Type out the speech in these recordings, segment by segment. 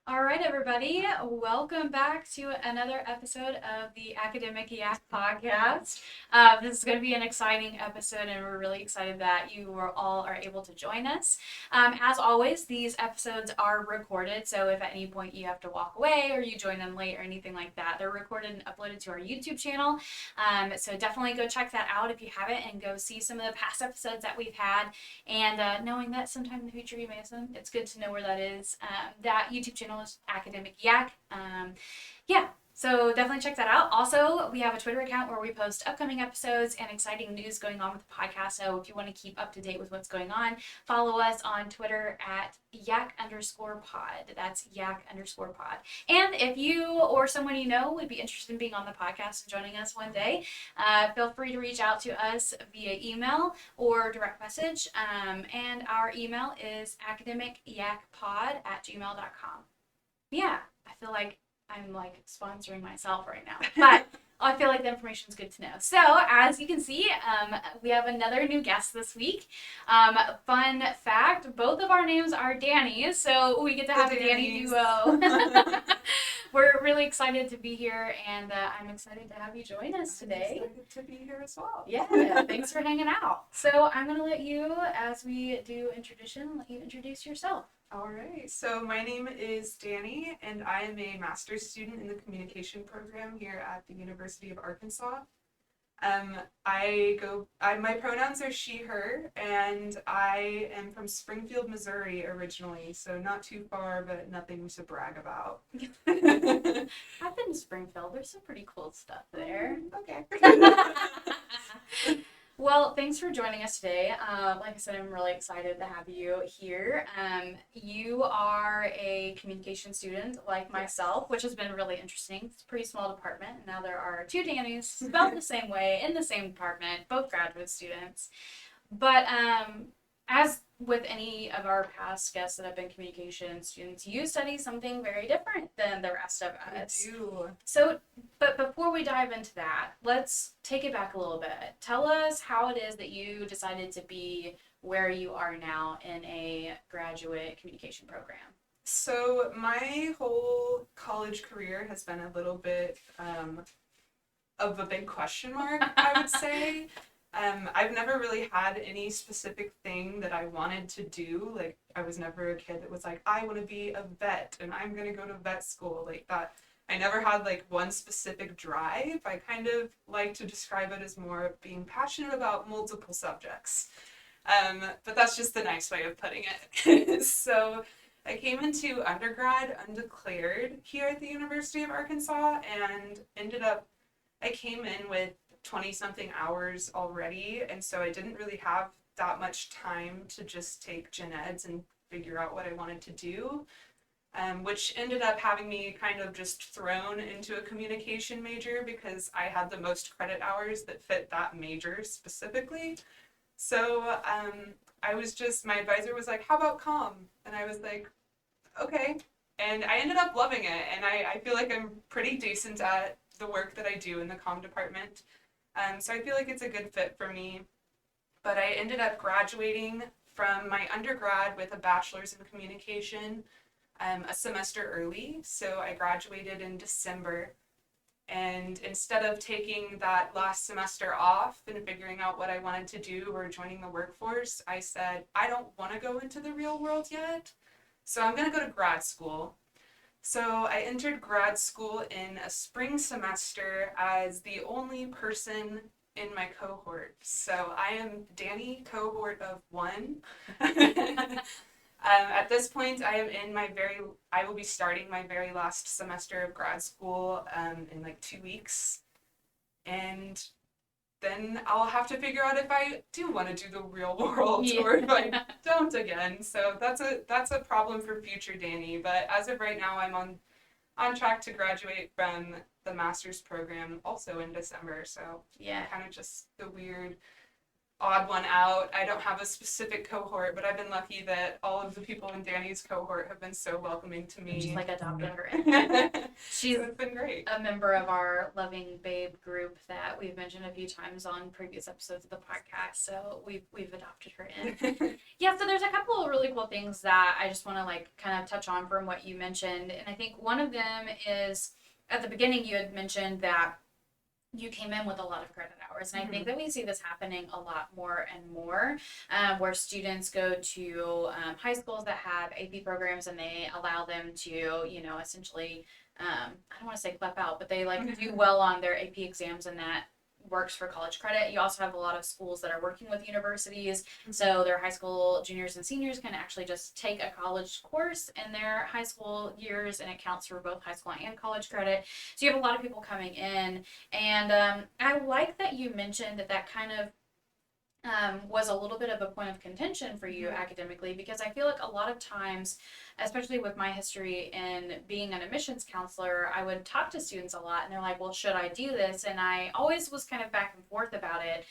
All right, everybody. Welcome back to another episode of the Academic Yak podcast. This is going to be an exciting episode, and we're really excited that you all are able to join us. As always, these episodes are recorded, so if at any point you have to walk away or you join them late or anything like that, they're recorded and uploaded to our YouTube channel. So definitely go check that out if you haven't, and go see some of the past episodes that we've had. And knowing that sometime in the future you may have some, it's good to know where that is. That YouTube channel is Academic Yak. Yeah, so definitely check that out. Also, we have a Twitter account where we post upcoming episodes and exciting news going on with the podcast. So if you want to keep up to date with what's going on, follow us on Twitter at yak_pod. That's yak_pod. And if you or someone you know would be interested in being on the podcast and joining us one day, feel free to reach out to us via email or direct message. And our email is academicyakpod@gmail.com. Yeah, I feel like I'm like sponsoring myself right now, but I feel like the information is good to know. So, as you can see, we have another new guest this week. Fun fact, both of our names are Dani, so we get to have a Dani duo. We're really excited to be here, and I'm excited to have you join us today. I'm excited to be here as well. Yeah, thanks for hanging out. So, I'm going to let you, as we do in tradition, let you introduce yourself. All right, so my name is Dani, and I am a master's student in the communication program here at the University of Arkansas. My pronouns are she, her, and I am from Springfield, Missouri originally, so not too far, but nothing to brag about. I've been to Springfield. There's some pretty cool stuff there. Okay. Well, thanks for joining us today. Like I said, I'm really excited to have you here. You are a communication student like myself, which has been really interesting. It's a pretty small department, and now there are two Dannys spelled the same way in the same department, both graduate students. But as with any of our past guests that have been communication students, you study something very different than the rest of us. I do. So, but before we dive into that, let's take it back a little bit. Tell us how it is that you decided to be where you are now in a graduate communication program. So my whole college career has been a little bit of a big question mark, I would say. I've never really had any specific thing that I wanted to do. Like, I was never a kid that was like, I want to be a vet and I'm going to go to vet school like that. I never had like one specific drive. I kind of like to describe it as more of being passionate about multiple subjects. But that's just the nice way of putting it. So I came into undergrad undeclared here at the University of Arkansas and I came in with 20-something hours already, and so I didn't really have that much time to just take gen eds and figure out what I wanted to do, which ended up having me kind of just thrown into a communication major because I had the most credit hours that fit that major specifically. So my advisor was like, how about comm? And I was like, okay. And I ended up loving it, and I feel like I'm pretty decent at the work that I do in the comm department. So I feel like it's a good fit for me. But I ended up graduating from my undergrad with a bachelor's in communication a semester early. So I graduated in December. And instead of taking that last semester off and figuring out what I wanted to do or joining the workforce, I said, I don't want to go into the real world yet. So I'm going to go to grad school. So I entered grad school in a spring semester as the only person in my cohort. So I am Dani, cohort of 1. At this point, I will be starting my very last semester of grad school in like 2 weeks. And then I'll have to figure out if I do want to do the real world or if I don't again. So that's a problem for future Dani. But as of right now, I'm on track to graduate from the master's program also in December. So yeah, kind of just the weird odd one out. I don't have a specific cohort, but I've been lucky that all of the people in Dani's cohort have been so welcoming to Just me. like adopted her in. She's So it's been great. a member of our Loving Babe group that we've mentioned a few times on previous episodes of the podcast. So we've adopted her in. Yeah, so there's a couple of really cool things that I just want to like kind of touch on from what you mentioned. And I think one of them is at the beginning you had mentioned that you came in with a lot of credit hours. And I think that we see this happening a lot more and more, where students go to high schools that have AP programs and they allow them to, you know, essentially, I don't want to say clap out, but they like do well on their AP exams and that works for college credit. You also have a lot of schools that are working with universities, so their high school juniors and seniors can actually just take a college course in their high school years and it counts for both high school and college credit. So you have a lot of people coming in, and I like that you mentioned that that kind of was a little bit of a point of contention for you academically, because I feel like a lot of times, especially with my history in being an admissions counselor, I would talk to students a lot and they're like, well, should I do this? And I always was kind of back and forth about it,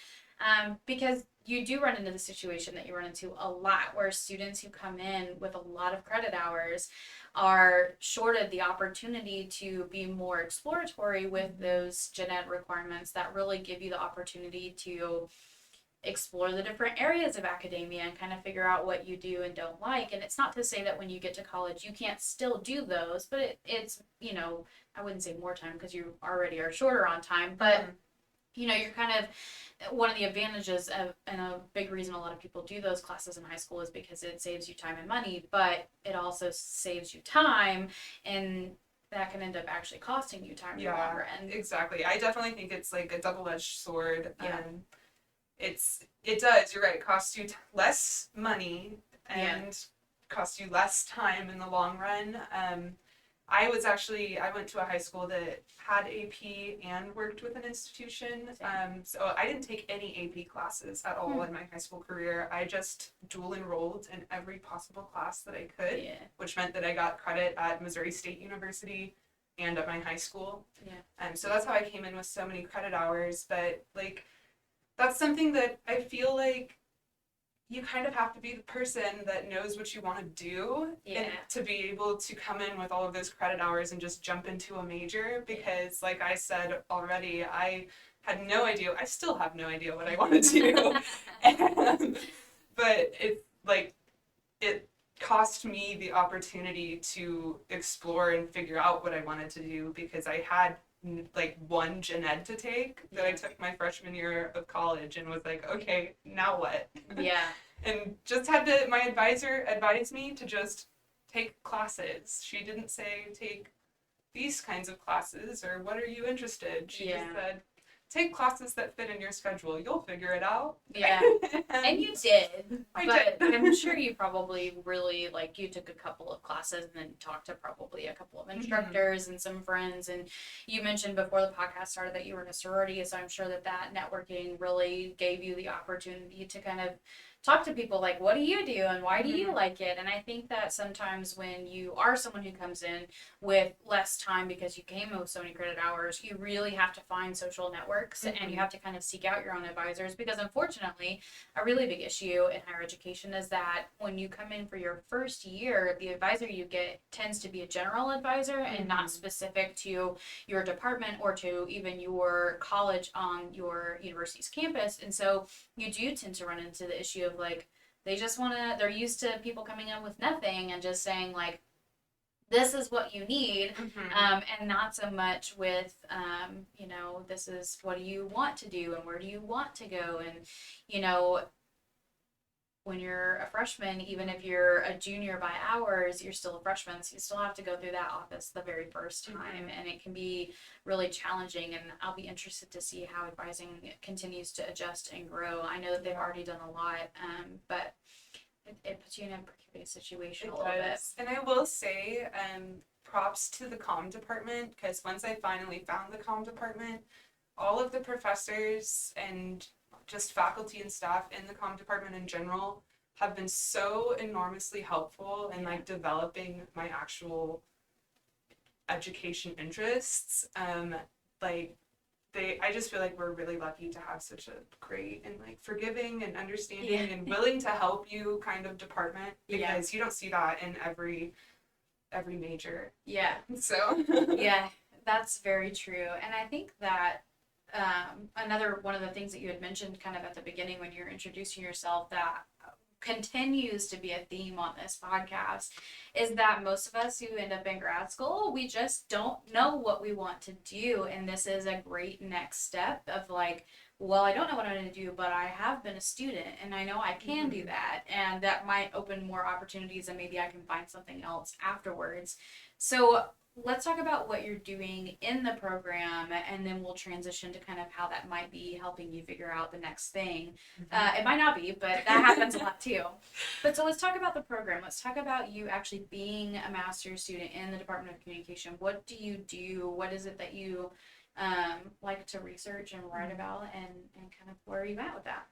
because you do run into the situation that you run into a lot where students who come in with a lot of credit hours are shorted the opportunity to be more exploratory with those gen ed requirements that really give you the opportunity to explore the different areas of academia and kind of figure out what you do and don't like. And it's not to say that when you get to college you can't still do those, but it's, you know, I wouldn't say more time because you already are shorter on time, but you know, you're kind of one of the advantages of, and a big reason a lot of people do those classes in high school is because it saves you time and money, but it also saves you time, and that can end up actually costing you time in the long run. Exactly. I definitely think it's like a double-edged sword. Yeah. It does, you're right, costs you less money and costs you less time in the long run. I went to a high school that had AP and worked with an institution. So I didn't take any AP classes at all in my high school career. I just dual enrolled in every possible class that I could, which meant that I got credit at Missouri State University and at my high school. So that's how I came in with so many credit hours. But like, that's something that I feel like you kind of have to be the person that knows what you want to do and to be able to come in with all of those credit hours and just jump into a major, because like I said already, I had no idea, I still have no idea what I want to do. But it's like, it cost me the opportunity to explore and figure out what I wanted to do, because I had like one gen ed to take that I took my freshman year of college and was like, okay, now what? And just had to, my advisor advised me to just take classes. She didn't say take these kinds of classes or what are you interested? She just said, take classes that fit in your schedule. You'll figure it out. And you did. I But did. I'm sure you probably really, like, you took a couple of classes and then talked to probably a couple of instructors and some friends. And you mentioned before the podcast started that you were in a sorority, so I'm sure that that networking really gave you the opportunity to kind of talk to people like, what do you do and why do you like it? And I think that sometimes when you are someone who comes in with less time because you came with so many credit hours, you really have to find social networks and you have to kind of seek out your own advisors, because unfortunately a really big issue in higher education is that when you come in for your first year, the advisor you get tends to be a general advisor and not specific to your department or to even your college on your university's campus. And so you do tend to run into the issue of like, they're used to people coming in with nothing and just saying like, this is what you need, and not so much with, you know, this is what do you want to do and where do you want to go. And, you know, when you're a freshman, even if you're a junior by hours, you're still a freshman, so you still have to go through that office the very first time, and it can be really challenging. And I'll be interested to see how advising continues to adjust and grow. I know that they've already done a lot, but it puts you in a precarious situation a little bit. And I will say, props to the comm department, because once I finally found the comm department, all of the professors and just faculty and staff in the comm department in general have been so enormously helpful in like developing my actual education interests. Like I just feel like we're really lucky to have such a great and like forgiving and understanding Yeah. and willing to help you kind of department, Yeah. because you don't see that in every major. Yeah. So Yeah, that's very true. And I think that another one of the things that you had mentioned kind of at the beginning when you're introducing yourself that continues to be a theme on this podcast is that most of us who end up in grad school, we just don't know what we want to do. And this is a great next step of like, well, I don't know what I'm going to do, but I have been a student and I know I can do that. And that might open more opportunities and maybe I can find something else afterwards. So let's talk about what you're doing in the program and then we'll transition to kind of how that might be helping you figure out the next thing. It might not be, but that happens a lot too. But so let's talk about the program. Let's talk about you actually being a master's student in the Department of Communication. What do you do? What is it that you like to research and write about, and kind of where are you at with that?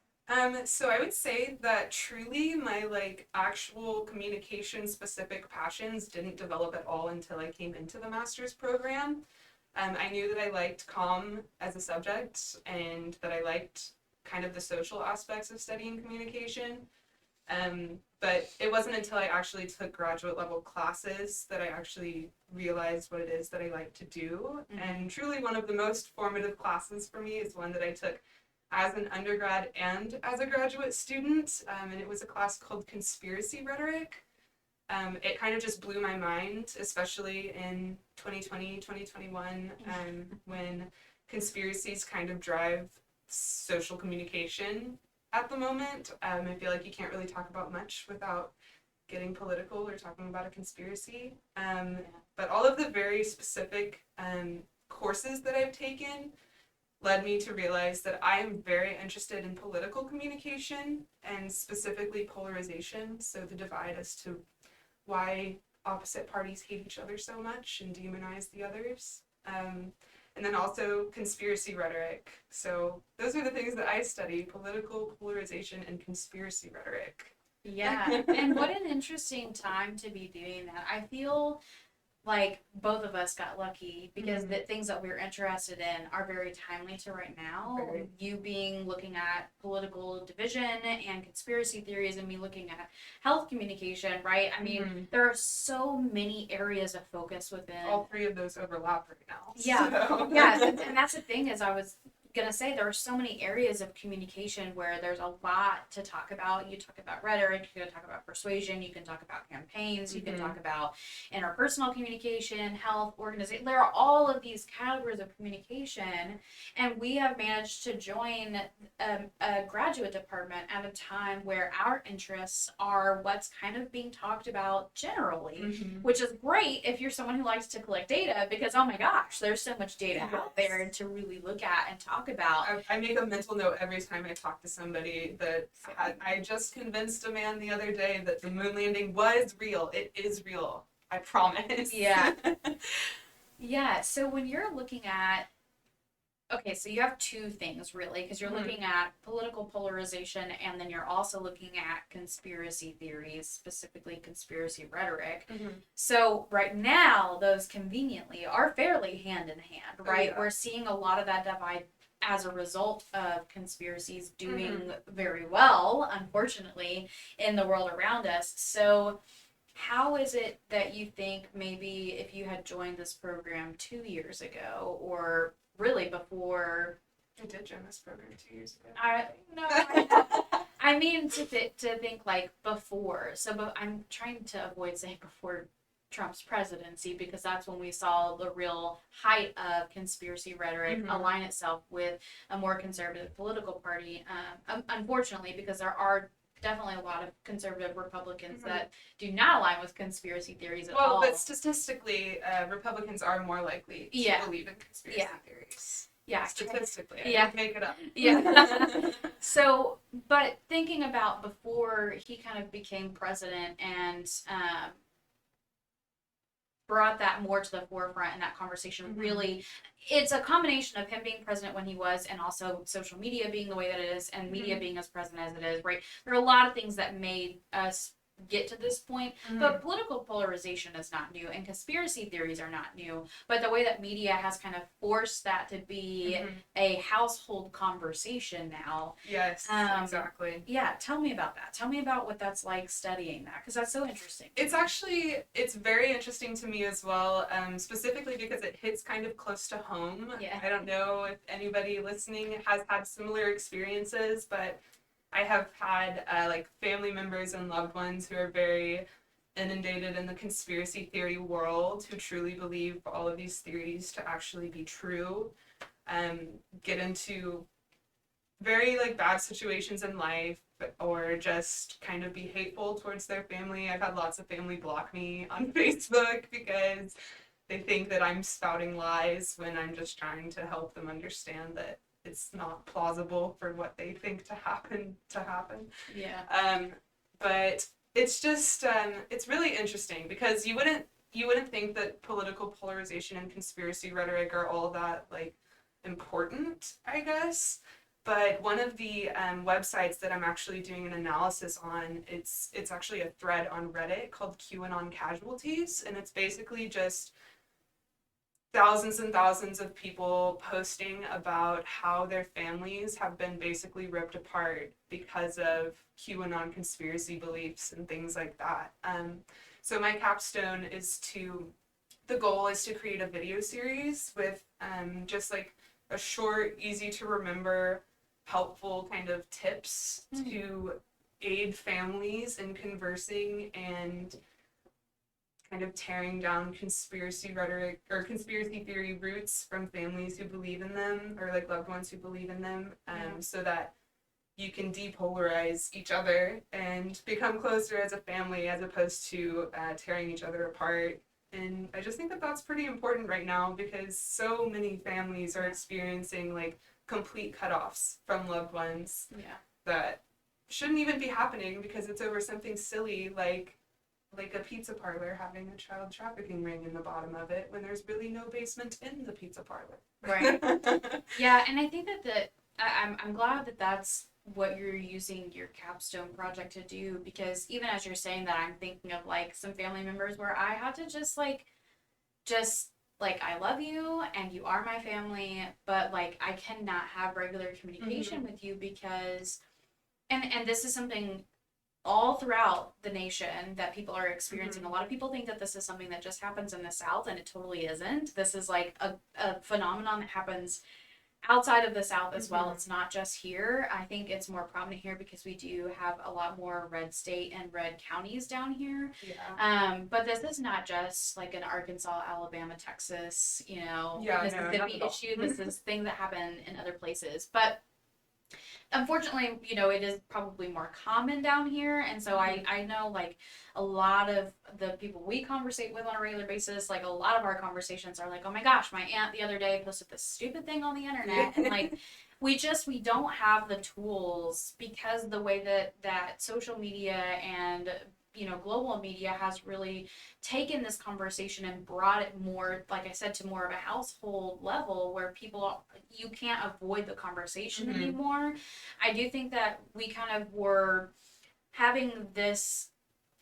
So I would say that truly my like actual communication specific passions didn't develop at all until I came into the master's program. I knew that I liked comm as a subject and that I liked kind of the social aspects of studying communication. But it wasn't until I actually took graduate level classes that I actually realized what it is that I like to do. Mm-hmm. And truly one of the most formative classes for me is one that I took as an undergrad and as a graduate student, and it was a class called Conspiracy Rhetoric. It kind of just blew my mind, especially in 2020, 2021, when conspiracies kind of drive social communication at the moment. I feel like you can't really talk about much without getting political or talking about a conspiracy. But all of the very specific courses that I've taken led me to realize that I am very interested in political communication and specifically polarization, so the divide as to why opposite parties hate each other so much and demonize the others. And then also conspiracy rhetoric. So those are the things that I study: political polarization and conspiracy rhetoric. Yeah, and what an interesting time to be doing that. I feel like both of us got lucky because the things that we're interested in are very timely to right now. Very. You being looking at political division and conspiracy theories, and me looking at health communication, right? I mean, there are so many areas of focus within. All three of those overlap right now. Yeah, so. yeah, and that's the thing is I was gonna say there are so many areas of communication where there's a lot to talk about. You talk about rhetoric, you can talk about persuasion, you can talk about campaigns, you can talk about interpersonal communication, health, organization. There are all of these categories of communication, and we have managed to join a graduate department at a time where our interests are what's kind of being talked about generally, which is great if you're someone who likes to collect data because, oh my gosh, there's so much data out there to really look at and talk about. I make a mental note every time I talk to somebody that I just convinced a man the other day that the moon landing was real. It is real. I promise. Yeah. Yeah. So when you're looking at, okay, so you have two things really, because you're looking at political polarization and then you're also looking at conspiracy theories, specifically conspiracy rhetoric. So right now, those conveniently are fairly hand in hand, right? We're seeing a lot of that divide as a result of conspiracies doing very well, unfortunately, in the world around us. So how is it that you think maybe if you had joined this program 2 years ago, or really before? I did join this program 2 years ago. I mean to think like before. So I'm trying to avoid saying before Trump's presidency because that's when we saw the real height of conspiracy rhetoric align itself with a more conservative political party. Unfortunately, because there are definitely a lot of conservative Republicans that do not align with conspiracy theories at all. Well, but statistically, Republicans are more likely to believe in conspiracy theories. Yeah, statistically. I didn't make it up. Yeah. So, but thinking about before he kind of became president and brought that more to the forefront in that conversation. Really, it's a combination of him being president when he was, and also social media being the way that it is, and media being as present as it is, right? There are a lot of things that made us get to this point. Mhm. But political polarization is not new, and conspiracy theories are not new. But the way that media has kind of forced that to be a household conversation now. Yes, exactly. Yeah, tell me about that. Tell me about what that's like studying that, because that's so interesting. It's very interesting to me as well, specifically because it hits kind of close to home. Yeah. I don't know if anybody listening has had similar experiences, but I have had like family members and loved ones who are very inundated in the conspiracy theory world, who truly believe all of these theories to actually be true, get into very like bad situations in life, or just kind of be hateful towards their family. I've had lots of family block me on Facebook because they think that I'm spouting lies when I'm just trying to help them understand that it's not plausible for what they think to happen. Yeah. But it's just it's really interesting because you wouldn't think that political polarization and conspiracy rhetoric are all that like important, I guess. But one of the websites that I'm actually doing an analysis on, it's actually a thread on Reddit called QAnon Casualties, and it's basically just thousands and thousands of people posting about how their families have been basically ripped apart because of QAnon conspiracy beliefs and things like that. So my capstone the goal is to create a video series with just like a short, easy to remember, helpful kind of tips to aid families in conversing and kind of tearing down conspiracy rhetoric or conspiracy theory roots from families who believe in them, or like loved ones who believe in them, so that you can depolarize each other and become closer as a family as opposed to tearing each other apart. And I just think that that's pretty important right now because so many families are experiencing like complete cutoffs from loved ones that shouldn't even be happening because it's over something silly like a pizza parlor having a child trafficking ring in the bottom of it when there's really no basement in the pizza parlor. Right. Yeah, and I think I'm glad that that's what you're using your capstone project to do, because even as you're saying that, I'm thinking of like some family members where I had to just like, I love you and you are my family, but like I cannot have regular communication with you because and this is something all throughout the nation that people are experiencing. A lot of people think that this is something that just happens in the South, and it totally isn't. This is like a phenomenon that happens outside of the South as well. It's not just here. I think it's more prominent here because we do have a lot more red state and red counties down here. But this is not just like an Arkansas, Alabama, Texas, Mississippi issue. This is thing that happen in other places. But unfortunately, it is probably more common down here. And so I know like a lot of the people we conversate with on a regular basis, like a lot of our conversations are like, oh my gosh, my aunt the other day posted this stupid thing on the internet. And like, we don't have the tools because the way that social media and global media has really taken this conversation and brought it more, like I said, to more of a household level where you can't avoid the conversation anymore. I do think that we kind of were having this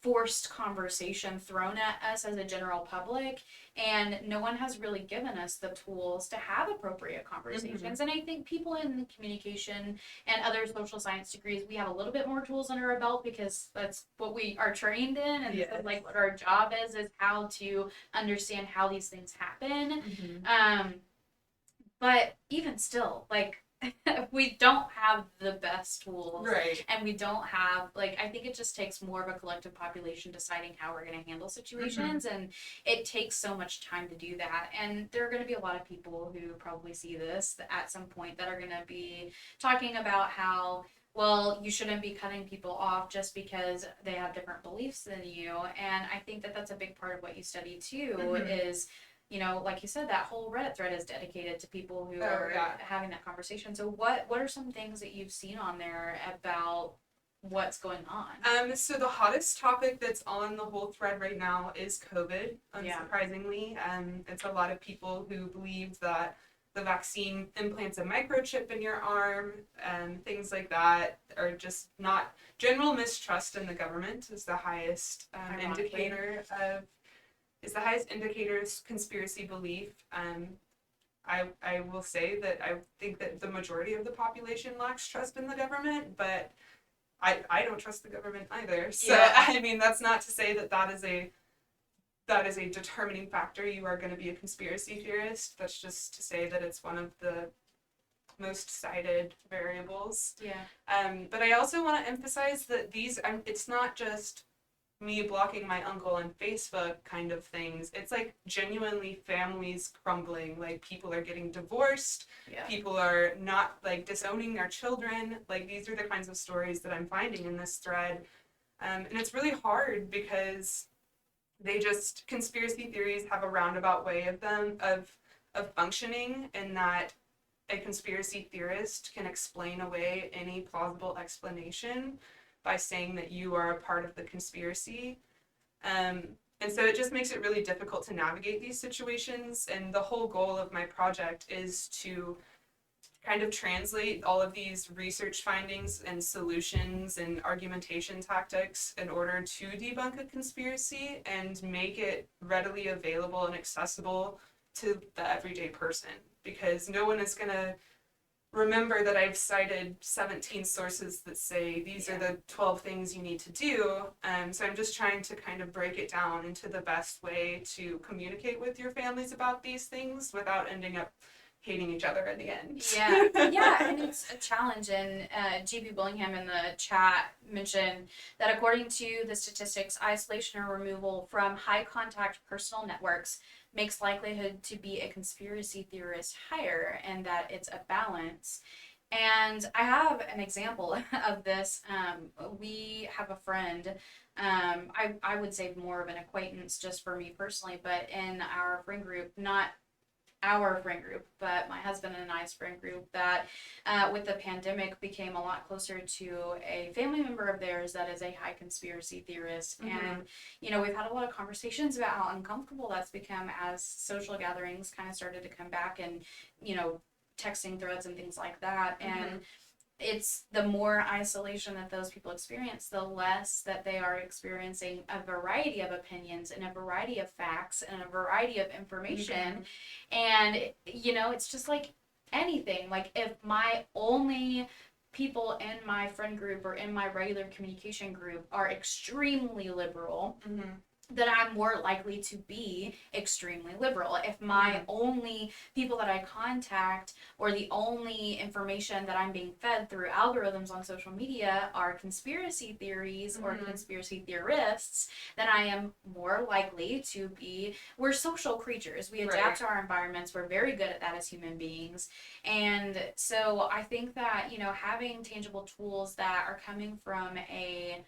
forced conversation thrown at us as a general public, and no one has really given us the tools to have appropriate conversations. And I think people in communication and other social science degrees, we have a little bit more tools under our belt because that's what we are trained in, and this is like what our job is how to understand how these things happen. But even still, like, we don't have the best tools, and we don't have, like, I think it just takes more of a collective population deciding how we're going to handle situations, and it takes so much time to do that. And there are going to be a lot of people who probably see this at some point that are going to be talking about how, well, you shouldn't be cutting people off just because they have different beliefs than you. And I think that that's a big part of what you study too, is like you said, that whole Reddit thread is dedicated to people who are having that conversation. So what are some things that you've seen on there about what's going on? So the hottest topic that's on the whole thread right now is COVID, unsurprisingly. It's a lot of people who believe that the vaccine implants a microchip in your arm, and things like that are just not. General mistrust in the government is the highest indicator of conspiracy belief. I will say that I think that the majority of the population lacks trust in the government, but I don't trust the government either. So yeah. I mean, that's not to say that that is a determining factor. You are going to be a conspiracy theorist. That's just to say that it's one of the most cited variables. Yeah. But I also want to emphasize that it's not just me blocking my uncle on Facebook kind of things. It's like genuinely families crumbling. Like people are getting divorced. Yeah. People are not like disowning their children. Like these are the kinds of stories that I'm finding in this thread. And it's really hard because conspiracy theories have a roundabout way of functioning, in that a conspiracy theorist can explain away any plausible explanation by saying that you are a part of the conspiracy. And so it just makes it really difficult to navigate these situations. And the whole goal of my project is to kind of translate all of these research findings and solutions and argumentation tactics in order to debunk a conspiracy and make it readily available and accessible to the everyday person. Because no one is going to remember that I've cited 17 sources that say these are the 12 things you need to do. So I'm just trying to kind of break it down into the best way to communicate with your families about these things without ending up hating each other at the end. Yeah, and it's a challenge. And GB Billingham in the chat mentioned that according to the statistics, isolation or removal from high contact personal networks makes likelihood to be a conspiracy theorist higher, and that it's a balance. And I have an example of this. We have a friend, I would say more of an acquaintance just for me personally, but in our friend group, not our friend group, but my husband and I's friend group, that with the pandemic became a lot closer to a family member of theirs that is a high conspiracy theorist. Mm-hmm. And, we've had a lot of conversations about how uncomfortable that's become as social gatherings kind of started to come back, and, texting threads and things like that. Mm-hmm. And it's the more isolation that those people experience, the less that they are experiencing a variety of opinions and a variety of facts and a variety of information. Mm-hmm. And, it's just like anything. Like if my only people in my friend group or in my regular communication group are extremely liberal, mm-hmm. then I'm more likely to be extremely liberal. If my mm-hmm. only people that I contact or the only information that I'm being fed through algorithms on social media are conspiracy theories mm-hmm. or conspiracy theorists, then I am more likely to be, we're social creatures. We adapt to our environments. We're very good at that as human beings. And so I think that, having tangible tools that are coming from a,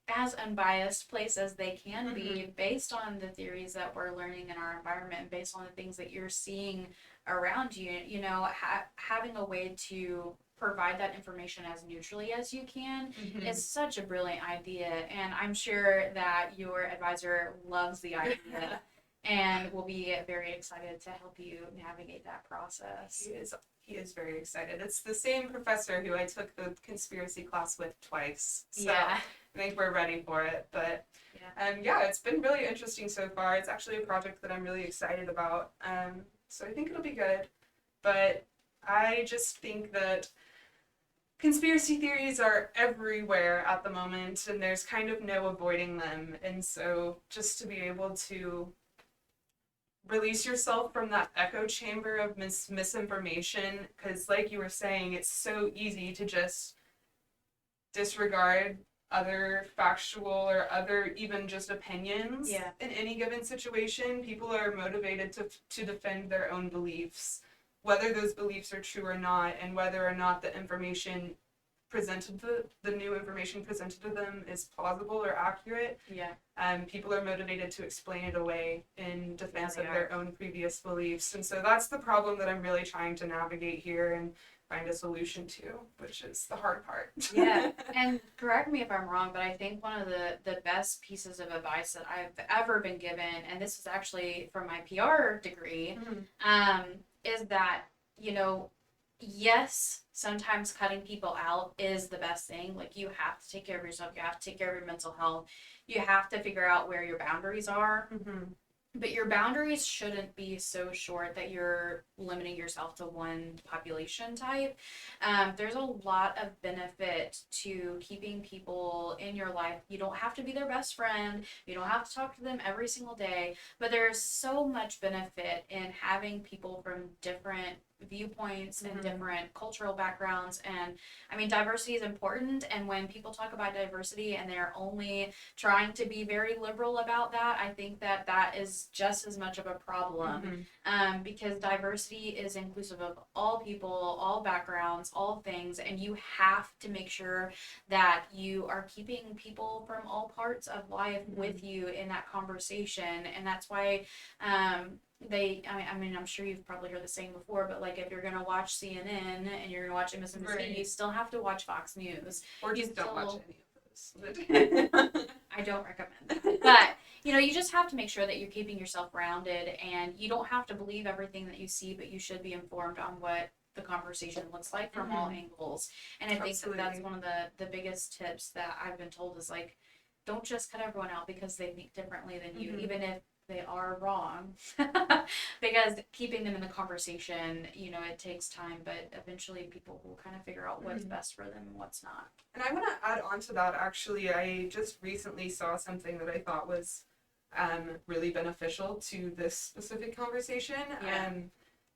as unbiased place as they can mm-hmm. be, based on the theories that we're learning in our environment, based on the things that you're seeing around you, having a way to provide that information as neutrally as you can mm-hmm. is such a brilliant idea. And I'm sure that your advisor loves the idea and will be very excited to help you navigate that process. He is very excited. It's the same professor who I took the conspiracy class with twice. So yeah. I think we're ready for it. But it's been really interesting so far. It's actually a project that I'm really excited about. So I think it'll be good. But I just think that conspiracy theories are everywhere at the moment, and there's kind of no avoiding them. And so just to be able to release yourself from that echo chamber of misinformation, because like you were saying, it's so easy to just disregard other factual or other even just opinions in any given situation. People are motivated to defend their own beliefs, whether those beliefs are true or not, and whether or not the information presented the new information presented to them is plausible or accurate. People are motivated to explain it away in defense of their own previous beliefs. And so that's the problem that I'm really trying to navigate here and find a solution to, which is the hard part. And correct me if I'm wrong, but I think one of the best pieces of advice that I've ever been given, and this was actually from my PR degree, is that, you know, yes, sometimes cutting people out is the best thing. Like, you have to take care of yourself, you have to take care of your mental health, you have to figure out where your boundaries are. Mm-hmm. But your boundaries shouldn't be so short that you're limiting yourself to one population type. There's a lot of benefit to keeping people in your life. You don't have to be their best friend, you don't have to talk to them every single day, but there's so much benefit in having people from different viewpoints and different cultural backgrounds. And I mean, diversity is important. And when people talk about diversity and they're only trying to be very liberal about that, I think that that is just as much of a problem, because diversity is inclusive of all people, all backgrounds, all things, and you have to make sure that you are keeping people from all parts of life with you in that conversation. And that's why I mean, I'm sure you've probably heard the saying before, but like, if you're gonna watch CNN and you're gonna watch MSNBC, Right. you still have to watch Fox News. Or You just don't watch still, any of those. I don't recommend that. But, you know, you just have to make sure that you're keeping yourself grounded, and you don't have to believe everything that you see, but you should be informed on what the conversation looks like from all angles. And I think that that's Absolutely. one of the biggest tips that I've been told is like, don't just cut everyone out because they think differently than you, even if they are wrong. Because keeping them in the conversation, you know, it takes time, but eventually people will kind of figure out what's best for them and what's not. And I want to add on to that, actually. I just recently saw something that I thought was really beneficial to this specific conversation. Yeah.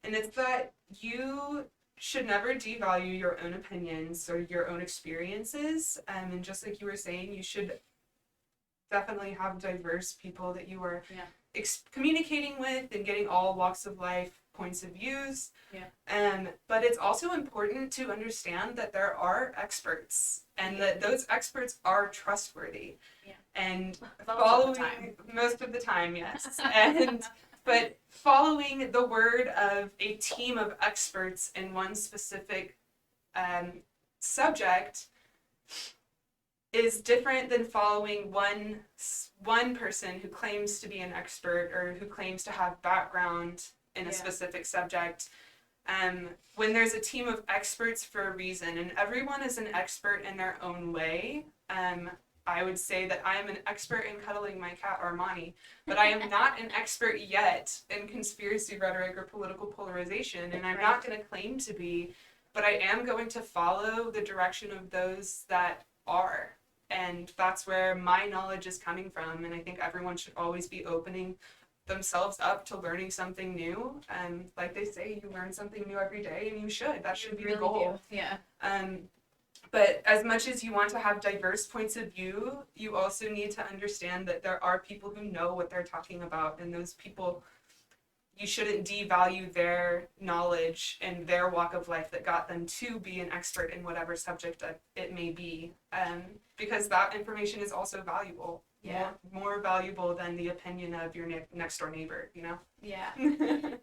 And it's that you should never devalue your own opinions or your own experiences. And just like you were saying, you should definitely have diverse people that you are communicating with and getting all walks of life points of views. But it's also important to understand that there are experts and that those experts are trustworthy. And following most of the time, yes. And but following the word of a team of experts in one specific subject is different than following one person who claims to be an expert or who claims to have background in a specific subject. When there's a team of experts for a reason, and everyone is an expert in their own way. I would say that I am an expert in cuddling my cat Armani, but I am not an expert yet in conspiracy rhetoric or political polarization, and I'm not going to claim to be, but I am going to follow the direction of those that are. And that's where my knowledge is coming from, and I think everyone should always be opening themselves up to learning something new. And like they say, you learn something new every day, and you should. That should be the goal. Yeah. But as much as you want to have diverse points of view, you also need to understand that there are people who know what they're talking about, and those people, you shouldn't devalue their knowledge and their walk of life that got them to be an expert in whatever subject that it may be, because that information is also valuable. More valuable than the opinion of your next door neighbor, you know? Yeah.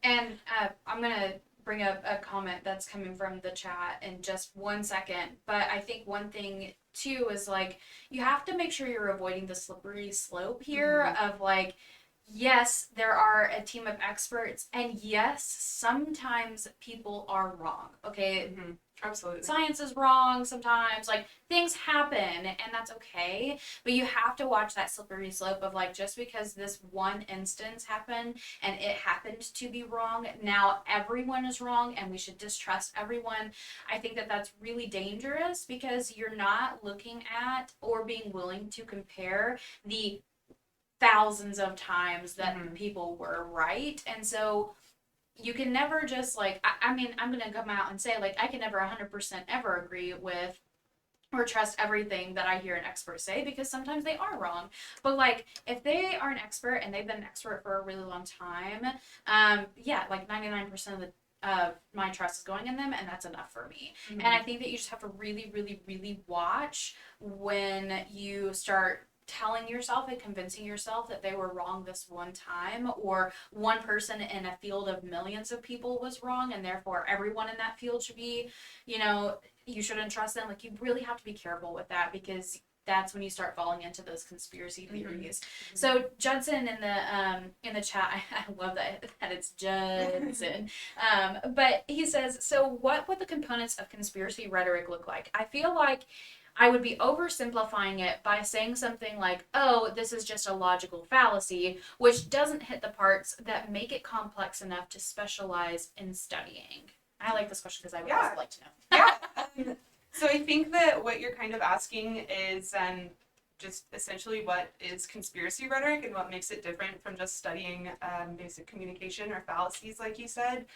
And I'm going to bring up a comment that's coming from the chat in just 1 second. But I think one thing, too, is like, you have to make sure you're avoiding the slippery slope here of like, yes, there are a team of experts, and yes, sometimes people are wrong. Okay, Absolutely. Science is wrong sometimes. Like, things happen, and that's okay. But you have to watch that slippery slope of like, just because this one instance happened and it happened to be wrong, now everyone is wrong, and we should distrust everyone. I think that that's really dangerous because you're not looking at or being willing to compare the thousands of times that people were right. And so you can never just like, I mean, I'm going to come out and say, like, I can never 100% ever agree with or trust everything that I hear an expert say, because sometimes they are wrong. But like, if they are an expert and they've been an expert for a really long time, yeah, like 99% of the my trust is going in them, and that's enough for me. And I think that you just have to really, really, really watch when you start telling yourself and convincing yourself that they were wrong this one time, or one person in a field of millions of people was wrong, and therefore everyone in that field should be, you know, you shouldn't trust them. Like, you really have to be careful with that, because that's when you start falling into those conspiracy theories. Mm-hmm. So Judson in the chat, I love that it's Judson. But he says, so what would the components of conspiracy rhetoric look like? I feel like I would be oversimplifying it by saying something like, oh, this is just a logical fallacy, which doesn't hit the parts that make it complex enough to specialize in studying. I like this question because I would also like to know. Yeah. So I think that what you're kind of asking is just essentially what is conspiracy rhetoric and what makes it different from just studying basic communication or fallacies, like you said.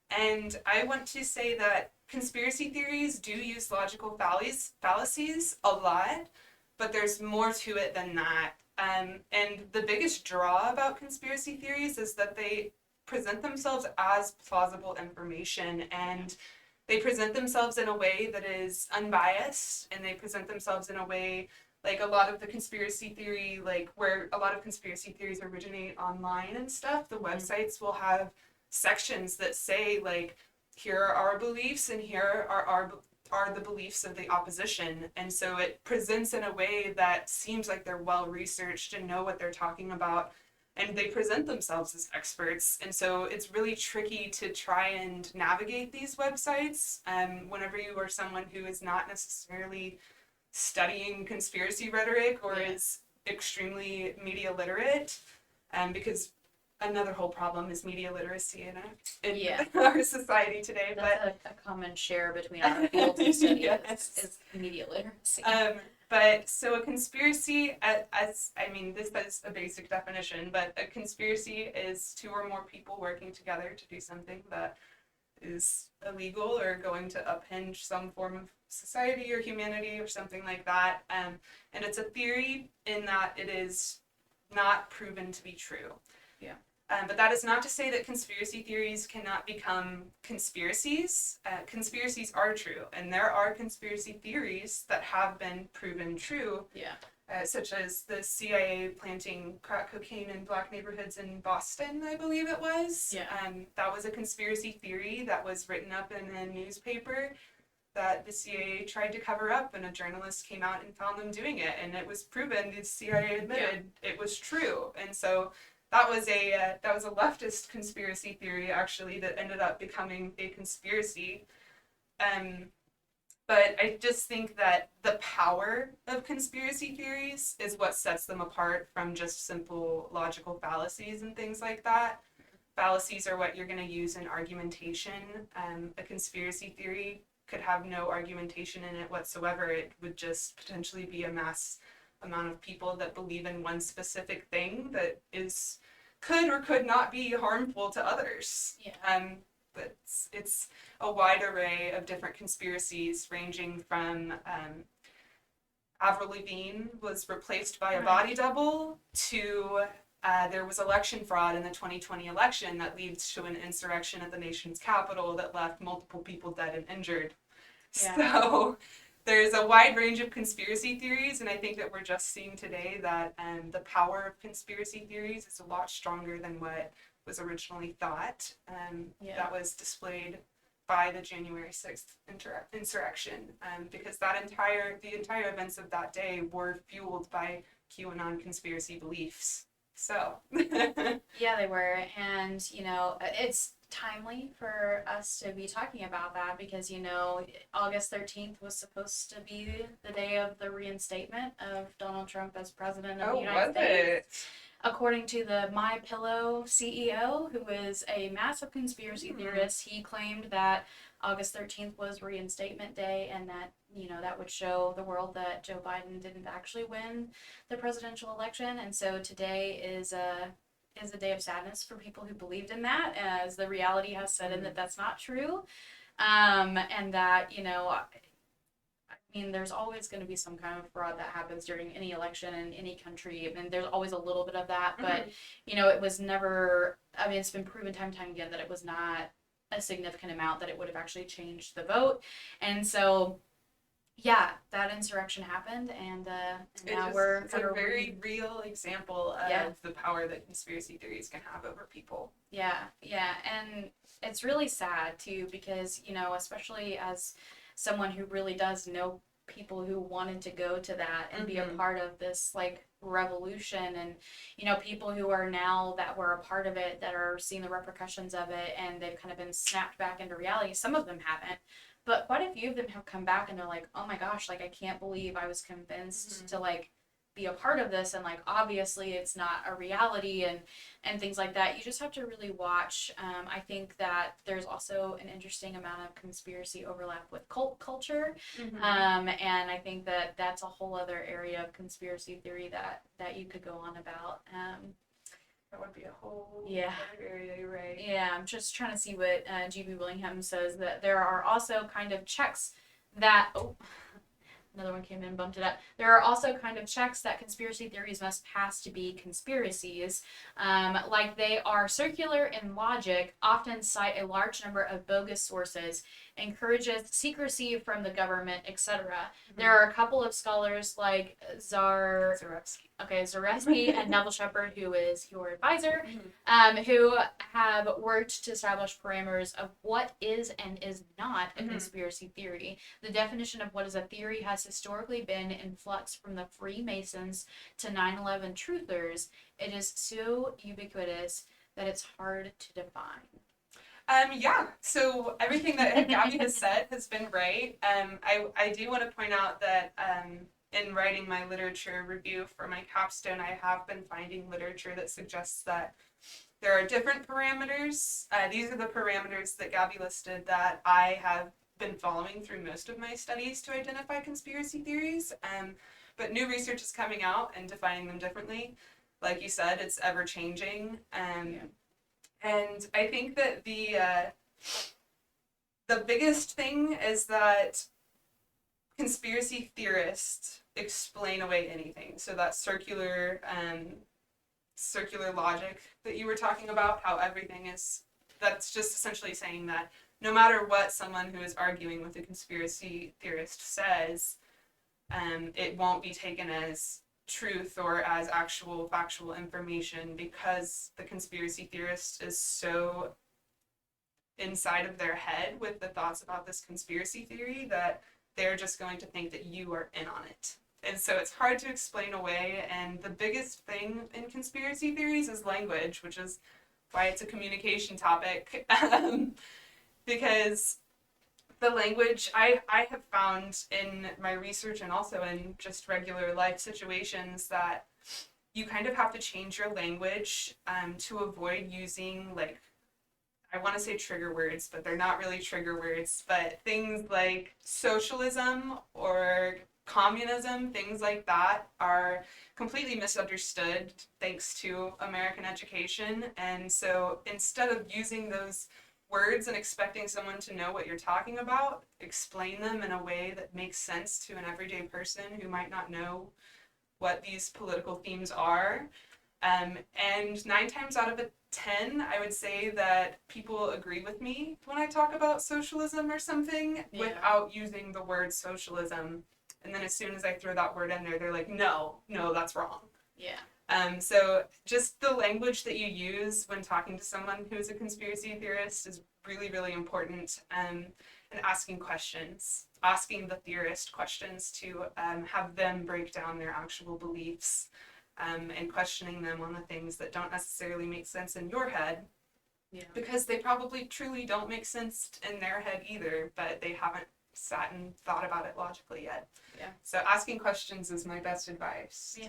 And I want to say that conspiracy theories do use logical fallacies a lot, but there's more to it than that. And the biggest draw about conspiracy theories is that they present themselves as plausible information, and they present themselves in a way that is unbiased, and they present themselves in a way like a lot of the conspiracy theory, like where a lot of conspiracy theories originate online and stuff, the websites will have sections that say like, here are our beliefs and here are the beliefs of the opposition. And so it presents in a way that seems like they're well researched and know what they're talking about, and they present themselves as experts. And so it's really tricky to try and navigate these websites whenever you are someone who is not necessarily studying conspiracy rhetoric or is extremely media literate, because another whole problem is media literacy in our society today. That's a common share between our fields of study is media literacy. But so a conspiracy, as I mean, this is a basic definition, but a conspiracy is two or more people working together to do something that is illegal or going to uphinge some form of society or humanity or something like that. And it's a theory in that it is not proven to be true. Yeah. But that is not to say that conspiracy theories cannot become conspiracies. Conspiracies are true, and there are conspiracy theories that have been proven true. Yeah. Such as the CIA planting crack cocaine in black neighborhoods in Boston, I believe it was. Yeah. That was a conspiracy theory that was written up in a newspaper that the CIA tried to cover up, and a journalist came out and found them doing it, and it was proven. The CIA admitted it was true, and so that was a leftist conspiracy theory actually that ended up becoming a conspiracy. But I just think that the power of conspiracy theories is what sets them apart from just simple logical fallacies and things like that. Fallacies are what you're going to use in argumentation. A conspiracy theory could have no argumentation in it whatsoever. It would just potentially be a mass amount of people that believe in one specific thing that could or could not be harmful to others. Yeah. But it's a wide array of different conspiracies, ranging from Avril Lavigne was replaced by a body double to there was election fraud in the 2020 election that leads to an insurrection at the nation's capital that left multiple people dead and injured. Yeah. So there's a wide range of conspiracy theories, and I think that we're just seeing today that the power of conspiracy theories is a lot stronger than what was originally thought. That was displayed by the January 6th insurrection, because the entire events of that day were fueled by QAnon conspiracy beliefs. So yeah, they were, and it's timely for us to be talking about that because August 13th was supposed to be the day of the reinstatement of Donald Trump as president of the United States. According to the My Pillow CEO, who is a massive conspiracy theorist, he claimed that August 13th was reinstatement day, and that that would show the world that Joe Biden didn't actually win the presidential election. And so today is a day of sadness for people who believed in that, as the reality has set in that that's not true, and that there's always going to be some kind of fraud that happens during any election in any country. There's always a little bit of that, but it was never. It's been proven time and time again that it was not a significant amount that it would have actually changed the vote, and so. Yeah, that insurrection happened, and now it's a very real example of the power that conspiracy theories can have over people. Yeah, and it's really sad too because especially as someone who really does know people who wanted to go to that and be a part of this like revolution, and people who are now that were a part of it that are seeing the repercussions of it, and they've kind of been snapped back into reality. Some of them haven't, but quite a few of them have come back and they're like, oh my gosh, like I can't believe I was convinced to like be a part of this, and like obviously it's not a reality, and things like that. You just have to really watch. I think that there's also an interesting amount of conspiracy overlap with cult culture, and I think that that's a whole other area of conspiracy theory that you could go on about. That would be a whole Yeah. other area, you're right. Yeah, I'm just trying to see what G.B. Willingham says, that there are also kind of checks that. Oh, another one came in, bumped it up. There are also kind of checks that conspiracy theories must pass to be conspiracies. Like they are circular in logic, often cite a large number of bogus sources, encourages secrecy from the government, etc. There are a couple of scholars like Zarevsky and Neville Shepard, who is your advisor, who have worked to establish parameters of what is and is not a conspiracy theory. The definition of what is a theory has historically been in flux from the Freemasons to 9/11 truthers. It is so ubiquitous that it's hard to define. Yeah, so everything that Gabby has said has been right. I do want to point out that in writing my literature review for my capstone, I have been finding literature that suggests that there are different parameters. These are the parameters that Gabby listed that I have been following through most of my studies to identify conspiracy theories. But new research is coming out and defining them differently. Like you said, it's ever changing. And I think that the biggest thing is that conspiracy theorists explain away anything. So that circular logic that you were talking about, how everything is, that's just essentially saying that no matter what someone who is arguing with a conspiracy theorist says, it won't be taken as truth or as actual factual information, because the conspiracy theorist is so inside of their head with the thoughts about this conspiracy theory that they're just going to think that you are in on it. And so it's hard to explain away, and the biggest thing in conspiracy theories is language, which is why it's a communication topic. Because the language I have found in my research and also in just regular life situations that you kind of have to change your language to avoid using, like, I want to say trigger words, but they're not really trigger words, but things like socialism or communism, things like that are completely misunderstood thanks to American education. And so instead of using those words and expecting someone to know what you're talking about, explain them in a way that makes sense to an everyday person who might not know what these political themes are. And 9 times out of 10, I would say that people agree with me when I talk about socialism or something without using the word socialism. And then as soon as I throw that word in there, they're like, no, that's wrong. Yeah. So just the language that you use when talking to someone who's a conspiracy theorist is really, really important. And asking questions, asking the theorist questions to have them break down their actual beliefs, and questioning them on the things that don't necessarily make sense in your head. Yeah. Because they probably truly don't make sense in their head either, but they haven't sat and thought about it logically yet. Yeah. So asking questions is my best advice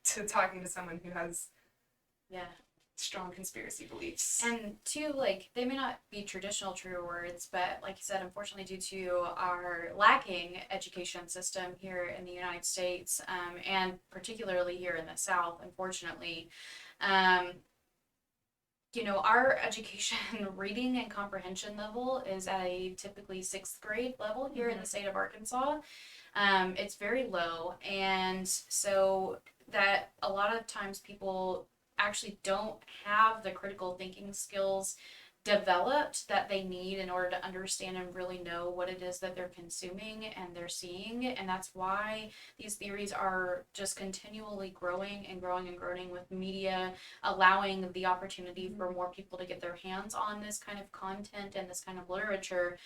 to talking to someone who has strong conspiracy beliefs. And two, like, they may not be traditional trigger words, but like you said, unfortunately, due to our lacking education system here in the United States, and particularly here in the South, unfortunately, our education reading and comprehension level is at a typically 6th grade level here in the state of Arkansas. It's very low, and so that a lot of times people actually don't have the critical thinking skills developed that they need in order to understand and really know what it is that they're consuming and they're seeing. And that's why these theories are just continually growing and growing and growing, with media allowing the opportunity for more people to get their hands on this kind of content and this kind of literature.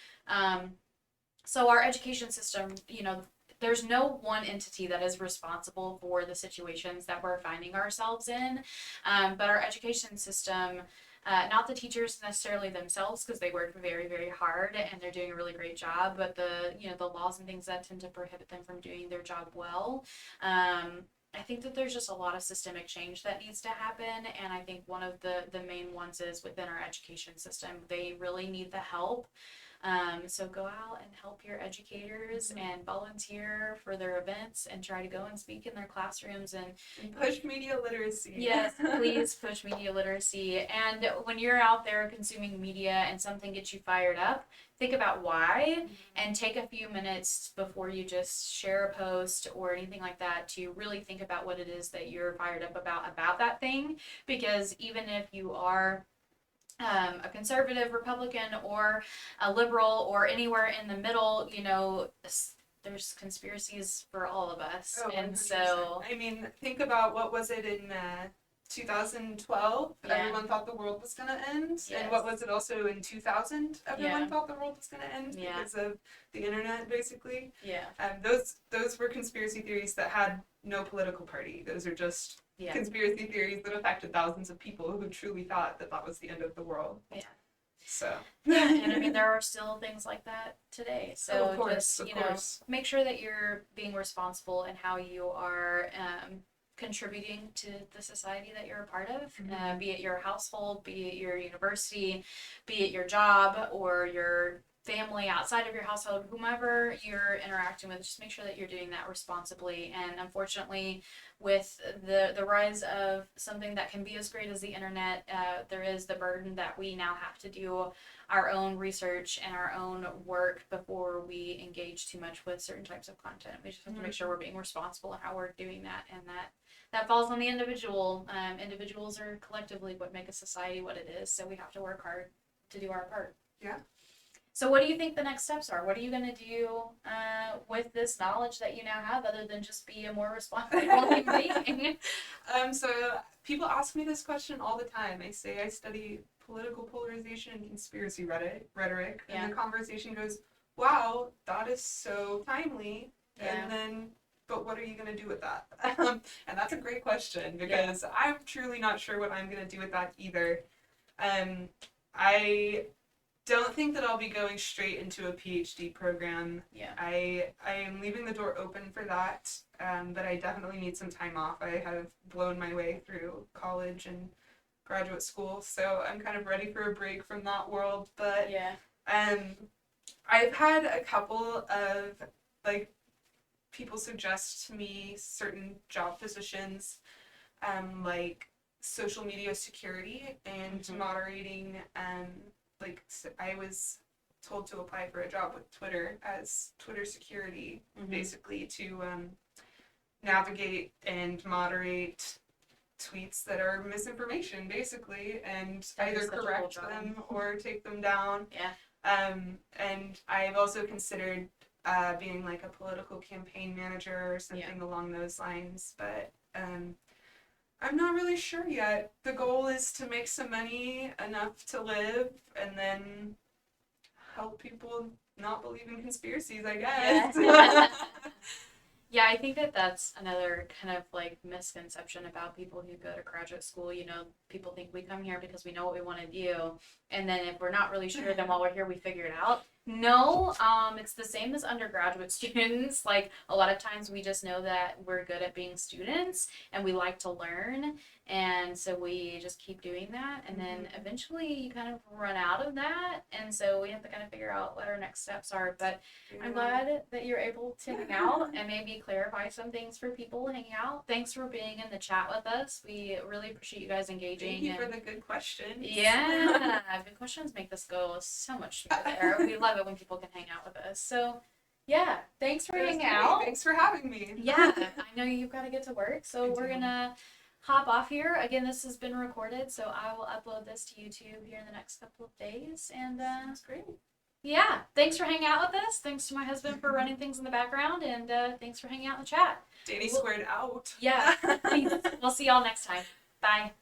So our education system, there's no one entity that is responsible for the situations that we're finding ourselves in, but our education system, not the teachers necessarily themselves, because they work very, very hard and they're doing a really great job, but the laws and things that tend to prohibit them from doing their job well. I think that there's just a lot of systemic change that needs to happen, and I think one of the main ones is within our education system. They really need the help. So go out and help your educators and volunteer for their events and try to go and speak in their classrooms and push media literacy. Yes, please push media literacy. And when you're out there consuming media and something gets you fired up, think about why and take a few minutes before you just share a post or anything like that to really think about what it is that you're fired up about that thing. Because even if you are a conservative Republican or a liberal or anywhere in the middle, there's conspiracies for all of us. Oh, and 100%. so I mean, think about what was it in 2012? Yeah. Everyone thought the world was going to end. Yes. And what was it also in 2000? Everyone Yeah. thought the world was going to end Yeah. because of the internet, basically. yeah, Those were conspiracy theories that had no political party. Those are just yeah, conspiracy theories that affected thousands of people who truly thought that that was the end of the world. Yeah. So. yeah. And I mean, there are still things like that today. So of course, just of course. make sure that you're being responsible in how you are contributing to the society that you're a part of, be it your household, be it your university, be it your job or your family outside of your household, whomever you're interacting with. Just make sure that you're doing that responsibly. And unfortunately, with the rise of something that can be as great as the internet, there is the burden that we now have to do our own research and our own work before we engage too much with certain types of content. We just have to make sure we're being responsible in how we're doing that, and that falls on the individual. Individuals are collectively what make a society what it is, so we have to work hard to do our part. Yeah. So what do you think the next steps are? What are you going to do with this knowledge that you now have, other than just be a more responsible human being? So people ask me this question all the time. I say I study political polarization and conspiracy rhetoric, Yeah. and the conversation goes, "Wow, that is so timely." Yeah. And then, but what are you going to do with that? And that's a great question, because I'm truly not sure what I'm going to do with that either. I don't think that I'll be going straight into a PhD program. Yeah. I am leaving the door open for that, but I definitely need some time off. I have blown my way through college and graduate school, so I'm kind of ready for a break from that world. But Yeah. I've had a couple of people suggest to me certain job positions, like social media security and moderating. I was told to apply for a job with Twitter as Twitter security, basically to navigate and moderate tweets that are misinformation, basically, and either correct them or take them down. Yeah. And I've also considered being like a political campaign manager or something along those lines, but I'm not really sure yet. The goal is to make some money, enough to live, and then help people not believe in conspiracies, I guess. Yeah. Yeah, I think that's another kind of like misconception about people who go to graduate school. People think we come here because we know what we want to do, and then if we're not really sure, then while we're here, we figure it out. No, it's the same as undergraduate students. Like, a lot of times we just know that we're good at being students and we like to learn, and so we just keep doing that, and then eventually you kind of run out of that, and so we have to kind of figure out what our next steps are. But I'm glad that you're able to hang out and maybe clarify some things for people hanging out. Thanks for being in the chat with us. We really appreciate you guys engaging. Thank you for the good questions. Yeah, good questions make this go so much smoother. We love it when people can hang out with us. So, yeah, thanks for hanging out. Thanks for having me. Yeah, I know you've got to get to work, so we're going to hop off here. Again, this has been recorded, so I will upload this to YouTube here in the next couple of days. And that's great. Yeah, thanks for hanging out with us. Thanks to my husband for running things in the background, and thanks for hanging out in the chat. Dani squared out. Yeah, we'll see y'all next time. Bye.